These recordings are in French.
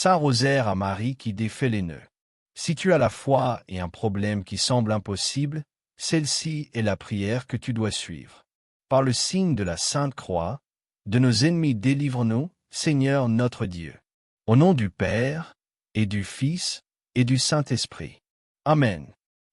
Saint Rosaire à Marie qui défait les nœuds. Si tu as la foi et un problème qui semble impossible, celle-ci est la prière que tu dois suivre. Par le signe de la Sainte Croix, de nos ennemis délivre-nous, Seigneur notre Dieu. Au nom du Père, et du Fils, et du Saint-Esprit. Amen.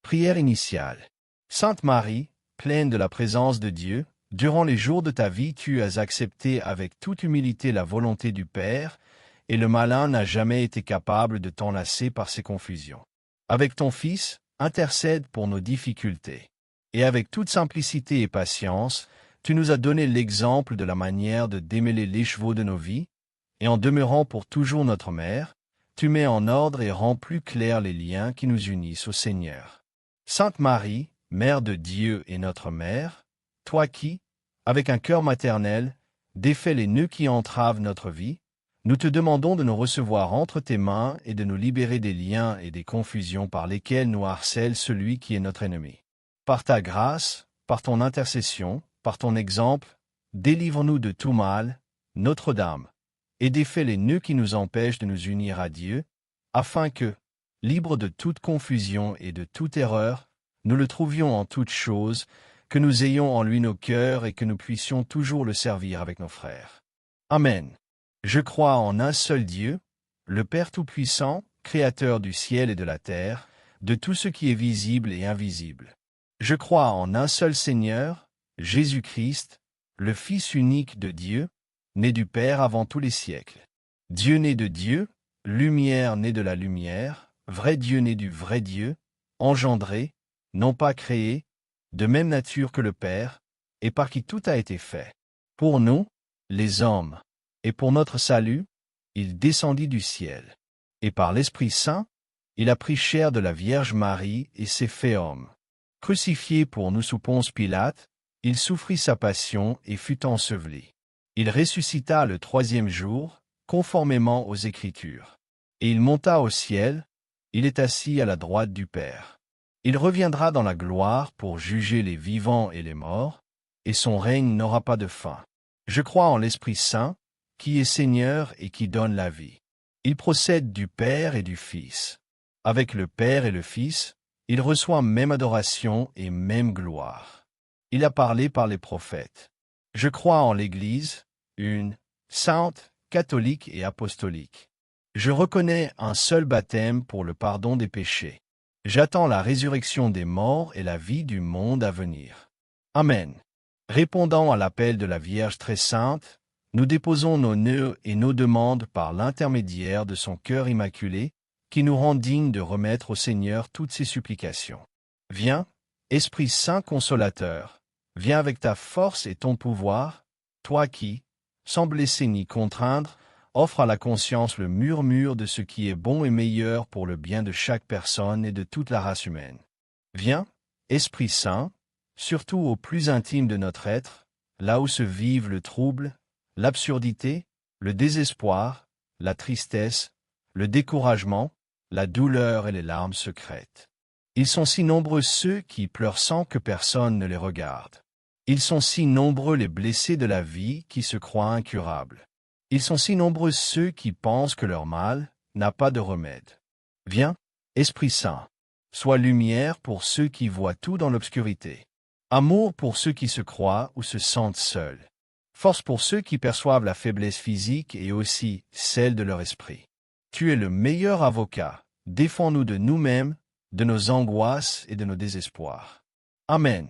Prière initiale. Sainte Marie, pleine de la présence de Dieu, durant les jours de ta vie tu as accepté avec toute humilité la volonté du Père, et le malin n'a jamais été capable de t'enlacer par ses confusions. Avec ton Fils, intercède pour nos difficultés. Et avec toute simplicité et patience, tu nous as donné l'exemple de la manière de démêler l'écheveau de nos vies, et en demeurant pour toujours notre Mère, tu mets en ordre et rends plus clairs les liens qui nous unissent au Seigneur. Sainte Marie, Mère de Dieu et notre Mère, toi qui, avec un cœur maternel, défais les nœuds qui entravent notre vie, nous te demandons de nous recevoir entre tes mains et de nous libérer des liens et des confusions par lesquels nous harcèle celui qui est notre ennemi. Par ta grâce, par ton intercession, par ton exemple, délivre-nous de tout mal, Notre-Dame, et défais les nœuds qui nous empêchent de nous unir à Dieu, afin que, libres de toute confusion et de toute erreur, nous le trouvions en toutes choses, que nous ayons en lui nos cœurs et que nous puissions toujours le servir avec nos frères. Amen. Je crois en un seul Dieu, le Père Tout-Puissant, Créateur du ciel et de la terre, de tout ce qui est visible et invisible. Je crois en un seul Seigneur, Jésus-Christ, le Fils unique de Dieu, né du Père avant tous les siècles. Dieu né de Dieu, lumière née de la lumière, vrai Dieu né du vrai Dieu, engendré, non pas créé, de même nature que le Père, et par qui tout a été fait. Pour nous, les hommes, et pour notre salut, il descendit du ciel. Et par l'Esprit Saint, il a pris chair de la Vierge Marie et s'est fait homme. Crucifié pour nous sous Ponce Pilate, il souffrit sa passion et fut enseveli. Il ressuscita le troisième jour, conformément aux Écritures. Et il monta au ciel, il est assis à la droite du Père. Il reviendra dans la gloire pour juger les vivants et les morts, et son règne n'aura pas de fin. Je crois en l'Esprit Saint, qui est Seigneur et qui donne la vie. Il procède du Père et du Fils. Avec le Père et le Fils, il reçoit même adoration et même gloire. Il a parlé par les prophètes. Je crois en l'Église, une, sainte, catholique et apostolique. Je reconnais un seul baptême pour le pardon des péchés. J'attends la résurrection des morts et la vie du monde à venir. Amen. Répondant à l'appel de la Vierge très sainte, nous déposons nos nœuds et nos demandes par l'intermédiaire de son cœur immaculé, qui nous rend dignes de remettre au Seigneur toutes ses supplications. Viens, Esprit Saint consolateur, viens avec ta force et ton pouvoir, toi qui, sans blesser ni contraindre, offre à la conscience le murmure de ce qui est bon et meilleur pour le bien de chaque personne et de toute la race humaine. Viens, Esprit Saint, surtout au plus intime de notre être, là où se vivent le trouble, l'absurdité, le désespoir, la tristesse, le découragement, la douleur et les larmes secrètes. Ils sont si nombreux ceux qui pleurent sans que personne ne les regarde. Ils sont si nombreux les blessés de la vie qui se croient incurables. Ils sont si nombreux ceux qui pensent que leur mal n'a pas de remède. Viens, Esprit Saint, sois lumière pour ceux qui voient tout dans l'obscurité. Amour pour ceux qui se croient ou se sentent seuls. Force pour ceux qui perçoivent la faiblesse physique et aussi celle de leur esprit. Tu es le meilleur avocat. Défends-nous de nous-mêmes, de nos angoisses et de nos désespoirs. Amen.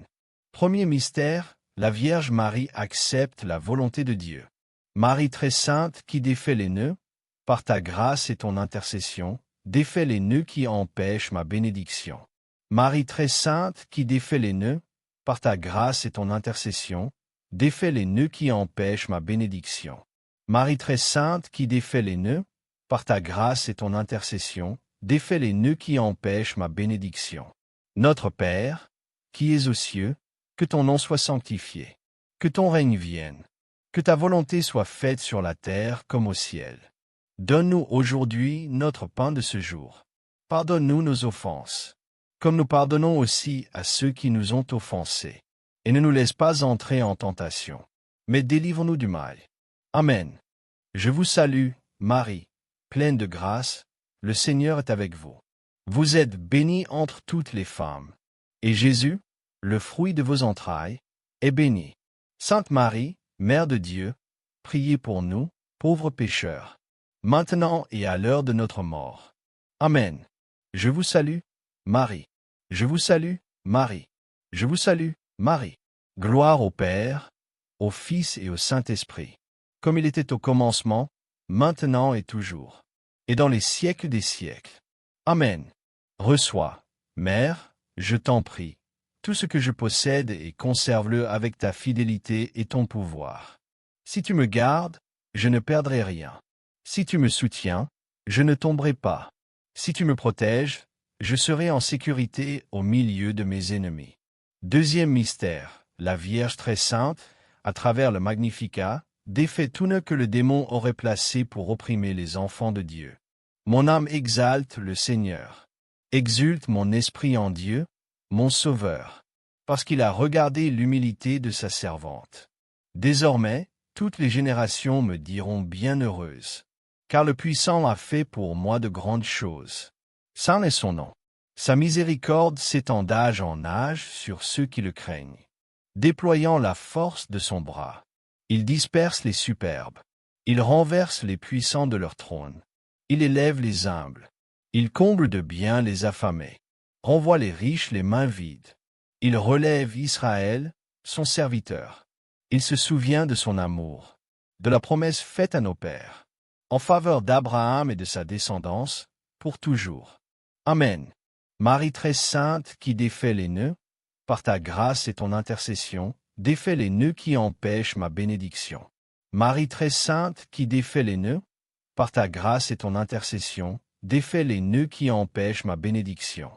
Premier mystère, la Vierge Marie accepte la volonté de Dieu. Marie très sainte qui défait les nœuds, par ta grâce et ton intercession, défais les nœuds qui empêchent ma bénédiction. Marie très sainte qui défait les nœuds, par ta grâce et ton intercession, défais les nœuds qui empêchent ma bénédiction. Marie très sainte qui défait les nœuds, par ta grâce et ton intercession, défais les nœuds qui empêchent ma bénédiction. Notre Père, qui es aux cieux, que ton nom soit sanctifié, que ton règne vienne, que ta volonté soit faite sur la terre comme au ciel. Donne-nous aujourd'hui notre pain de ce jour. Pardonne-nous nos offenses, comme nous pardonnons aussi à ceux qui nous ont offensés. Et ne nous laisse pas entrer en tentation, mais délivre-nous du mal. Amen. Je vous salue, Marie, pleine de grâce, le Seigneur est avec vous. Vous êtes bénie entre toutes les femmes. Et Jésus, le fruit de vos entrailles, est béni. Sainte Marie, Mère de Dieu, priez pour nous, pauvres pécheurs, maintenant et à l'heure de notre mort. Amen. Je vous salue, Marie. Je vous salue, Marie. Je vous salue, Marie. Gloire au Père, au Fils et au Saint-Esprit, comme il était au commencement, maintenant et toujours, et dans les siècles des siècles. Amen. Reçois, Mère, je t'en prie, tout ce que je possède et conserve-le avec ta fidélité et ton pouvoir. Si tu me gardes, je ne perdrai rien. Si tu me soutiens, je ne tomberai pas. Si tu me protèges, je serai en sécurité au milieu de mes ennemis. Deuxième mystère, la Vierge très sainte, à travers le Magnificat, défait tout nœud que le démon aurait placé pour opprimer les enfants de Dieu. Mon âme exalte le Seigneur. Exulte mon esprit en Dieu, mon Sauveur, parce qu'il a regardé l'humilité de sa servante. Désormais, toutes les générations me diront bienheureuse, car le Puissant a fait pour moi de grandes choses. Saint est son nom. Sa miséricorde s'étend d'âge en âge sur ceux qui le craignent. Déployant la force de son bras, il disperse les superbes. Il renverse les puissants de leur trône. Il élève les humbles. Il comble de bien les affamés. Renvoie les riches les mains vides. Il relève Israël, son serviteur. Il se souvient de son amour, de la promesse faite à nos pères, en faveur d'Abraham et de sa descendance, pour toujours. Amen. Marie très sainte qui défait les nœuds, par ta grâce et ton intercession, défais les nœuds qui empêchent ma bénédiction. Marie très sainte qui défait les nœuds, par ta grâce et ton intercession, défais les nœuds qui empêchent ma bénédiction.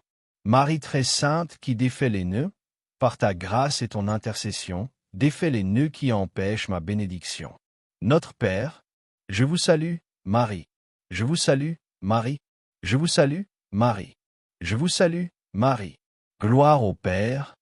Marie très sainte qui défait les nœuds, par ta grâce et ton intercession, défais les nœuds qui empêchent ma bénédiction. Notre Père, je vous salue, Marie. Je vous salue, Marie. Je vous salue, Marie. Je vous salue, Marie. Gloire au Père,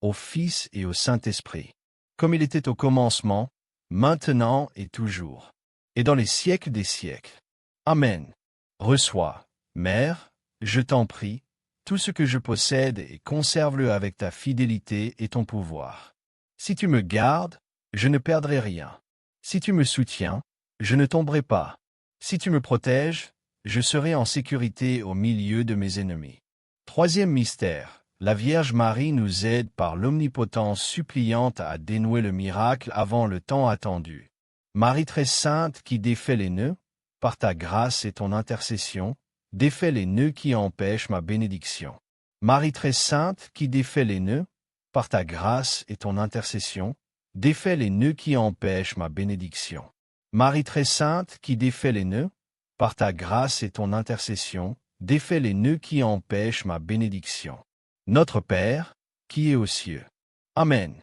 au Fils et au Saint-Esprit, comme il était au commencement, maintenant et toujours, et dans les siècles des siècles. Amen. Reçois, Mère, je t'en prie, tout ce que je possède et conserve-le avec ta fidélité et ton pouvoir. Si tu me gardes, je ne perdrai rien. Si tu me soutiens, je ne tomberai pas. Si tu me protèges, je serai en sécurité au milieu de mes ennemis. Troisième mystère, la Vierge Marie nous aide par l'omnipotence suppliante à dénouer le miracle avant le temps attendu. Marie très sainte qui défait les nœuds, par ta grâce et ton intercession, défais les nœuds qui empêchent ma bénédiction. Marie très sainte qui défait les nœuds, par ta grâce et ton intercession, défais les nœuds qui empêchent ma bénédiction. Marie très sainte qui défait les nœuds, par ta grâce et ton intercession, défais les nœuds qui empêchent ma bénédiction. Notre Père, qui est aux cieux. Amen.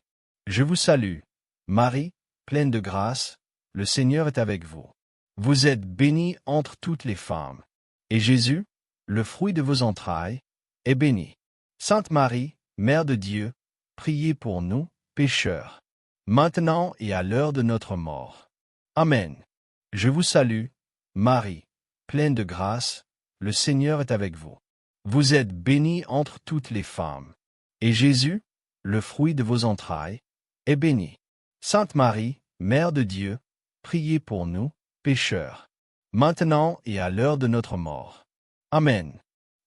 Je vous salue, Marie, pleine de grâce, le Seigneur est avec vous. Vous êtes bénie entre toutes les femmes, et Jésus, le fruit de vos entrailles, est béni. Sainte Marie, Mère de Dieu, priez pour nous, pécheurs, maintenant et à l'heure de notre mort. Amen. Je vous salue, Marie, pleine de grâce, le Seigneur est avec vous. Vous êtes bénie entre toutes les femmes, et Jésus, le fruit de vos entrailles, est béni. Sainte Marie, Mère de Dieu, priez pour nous, pécheurs, maintenant et à l'heure de notre mort. Amen.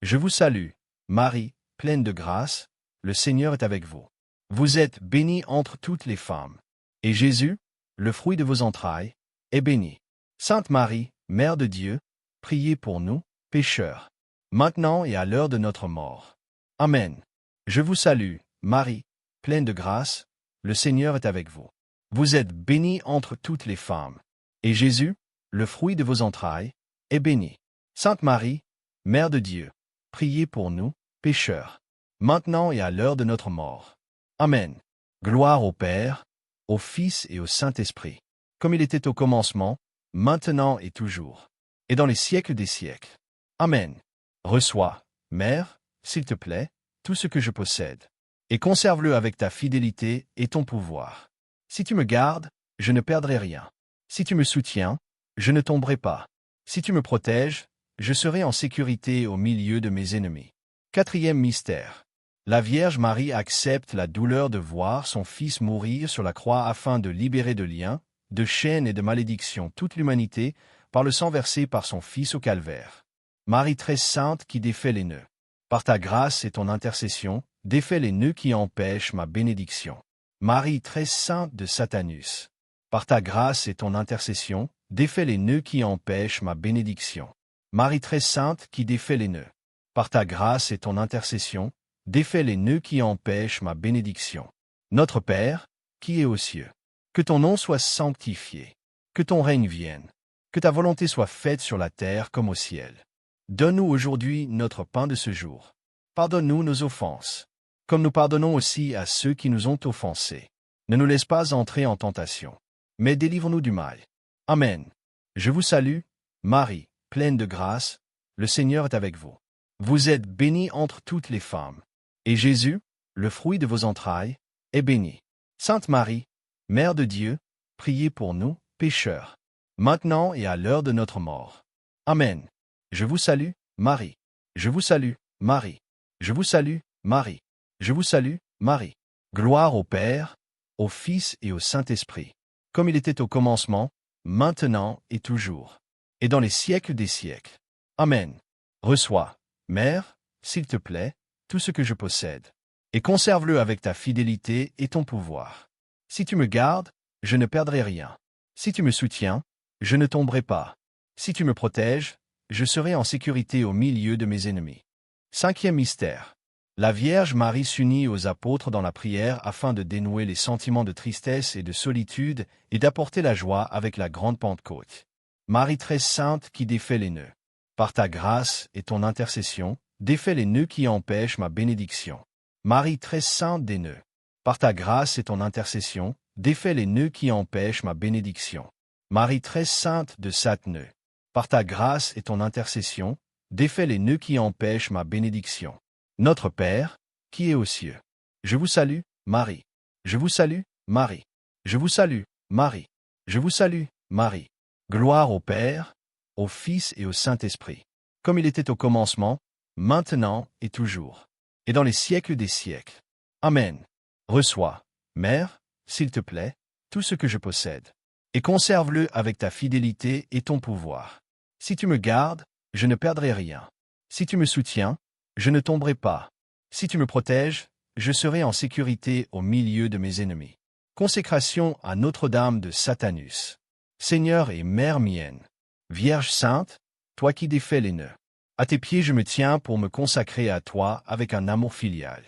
Je vous salue, Marie, pleine de grâce, le Seigneur est avec vous. Vous êtes bénie entre toutes les femmes, et Jésus, le fruit de vos entrailles, est béni. Sainte Marie, Mère de Dieu, priez pour nous, pécheurs, maintenant et à l'heure de notre mort. Amen. Je vous salue, Marie, pleine de grâce, le Seigneur est avec vous. Vous êtes bénie entre toutes les femmes, et Jésus, le fruit de vos entrailles, est béni. Sainte Marie, Mère de Dieu, priez pour nous, pécheurs, maintenant et à l'heure de notre mort. Amen. Gloire au Père, au Fils et au Saint-Esprit, comme il était au commencement, maintenant et toujours, et dans les siècles des siècles. Amen. Reçois, Mère, s'il te plaît, tout ce que je possède, et conserve-le avec ta fidélité et ton pouvoir. Si tu me gardes, je ne perdrai rien. Si tu me soutiens, je ne tomberai pas. Si tu me protèges, je serai en sécurité au milieu de mes ennemis. Quatrième mystère. La Vierge Marie accepte la douleur de voir son Fils mourir sur la croix afin de libérer de liens, de chaînes et de malédictions toute l'humanité par le sang versé par son Fils au calvaire. Marie très sainte qui défait les nœuds. Par ta grâce et ton intercession, défais les nœuds qui empêchent ma bénédiction. Marie très sainte de Satanus. Par ta grâce et ton intercession, défais les nœuds qui empêchent ma bénédiction. Marie très sainte qui défait les nœuds. Par ta grâce et ton intercession, défais les nœuds qui empêchent ma bénédiction. Notre Père, qui es aux cieux, que ton nom soit sanctifié, que ton règne vienne, que ta volonté soit faite sur la terre comme au ciel. Donne-nous aujourd'hui notre pain de ce jour. Pardonne-nous nos offenses, comme nous pardonnons aussi à ceux qui nous ont offensés. Ne nous laisse pas entrer en tentation, mais délivre-nous du mal. Amen. Je vous salue, Marie, pleine de grâce, le Seigneur est avec vous. Vous êtes bénie entre toutes les femmes, et Jésus, le fruit de vos entrailles, est béni. Sainte Marie, Mère de Dieu, priez pour nous, pécheurs, maintenant et à l'heure de notre mort. Amen. Je vous salue, Marie. Je vous salue, Marie. Je vous salue, Marie. Je vous salue, Marie. Gloire au Père, au Fils et au Saint-Esprit, comme il était au commencement, maintenant et toujours, et dans les siècles des siècles. Amen. Reçois, Mère, s'il te plaît, tout ce que je possède, et conserve-le avec ta fidélité et ton pouvoir. Si tu me gardes, je ne perdrai rien. Si tu me soutiens, je ne tomberai pas. Si tu me protèges, je serai en sécurité au milieu de mes ennemis. Cinquième mystère. La Vierge Marie s'unit aux apôtres dans la prière afin de dénouer les sentiments de tristesse et de solitude et d'apporter la joie avec la grande Pentecôte. Marie très sainte qui défait les nœuds. Par ta grâce et ton intercession, défais les nœuds qui empêchent ma bénédiction. Marie très sainte des nœuds. Par ta grâce et ton intercession, défais les nœuds qui empêchent ma bénédiction. Marie très sainte de Satanus. Par ta grâce et ton intercession, défais les nœuds qui empêchent ma bénédiction. Notre Père, qui es aux cieux. Je vous salue, Marie. Je vous salue, Marie. Je vous salue, Marie. Je vous salue, Marie. Gloire au Père, au Fils et au Saint-Esprit, comme il était au commencement, maintenant et toujours, et dans les siècles des siècles. Amen. Reçois, Mère, s'il te plaît, tout ce que je possède, et conserve-le avec ta fidélité et ton pouvoir. Si tu me gardes, je ne perdrai rien. Si tu me soutiens, je ne tomberai pas. Si tu me protèges, je serai en sécurité au milieu de mes ennemis. Consécration à Notre-Dame de Satanus. Seigneur et Mère mienne, Vierge sainte, toi qui défais les nœuds, à tes pieds je me tiens pour me consacrer à toi avec un amour filial.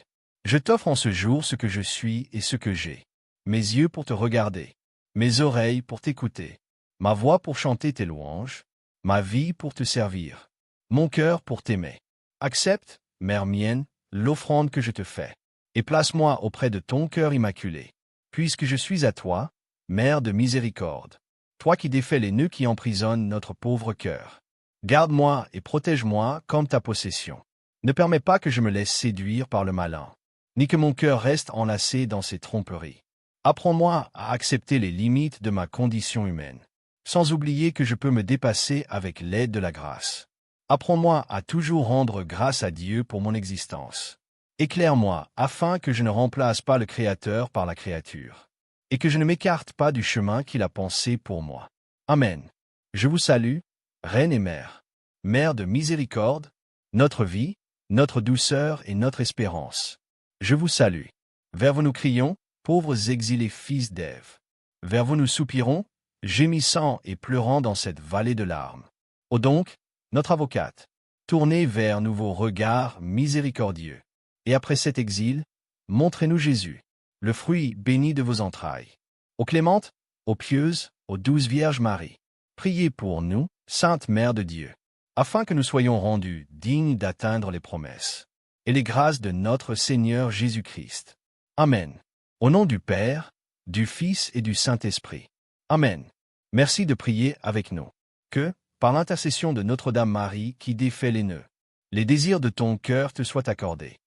Je t'offre en ce jour ce que je suis et ce que j'ai. Mes yeux pour te regarder, mes oreilles pour t'écouter, ma voix pour chanter tes louanges, ma vie pour te servir, mon cœur pour t'aimer. Accepte, Mère mienne, l'offrande que je te fais, et place-moi auprès de ton cœur immaculé, puisque je suis à toi, Mère de miséricorde, toi qui défais les nœuds qui emprisonnent notre pauvre cœur. Garde-moi et protège-moi comme ta possession. Ne permets pas que je me laisse séduire par le malin, ni que mon cœur reste enlacé dans ses tromperies. Apprends-moi à accepter les limites de ma condition humaine, sans oublier que je peux me dépasser avec l'aide de la grâce. Apprends-moi à toujours rendre grâce à Dieu pour mon existence. Éclaire-moi afin que je ne remplace pas le Créateur par la créature, et que je ne m'écarte pas du chemin qu'il a pensé pour moi. Amen. Je vous salue, Reine et Mère, Mère de miséricorde, notre vie, notre douceur et notre espérance. Je vous salue. Vers vous nous crions, pauvres exilés fils d'Ève. Vers vous nous soupirons, gémissant et pleurant dans cette vallée de larmes. Ô donc, notre avocate, tournez vers nous vos regards miséricordieux. Et après cet exil, montrez-nous Jésus, le fruit béni de vos entrailles. Ô clémente, ô pieuse, ô douce Vierge Marie, priez pour nous, Sainte Mère de Dieu, afin que nous soyons rendus dignes d'atteindre les promesses et les grâces de notre Seigneur Jésus-Christ. Amen. Au nom du Père, du Fils et du Saint-Esprit. Amen. Merci de prier avec nous. Que, par l'intercession de Notre-Dame Marie qui défait les nœuds, les désirs de ton cœur te soient accordés.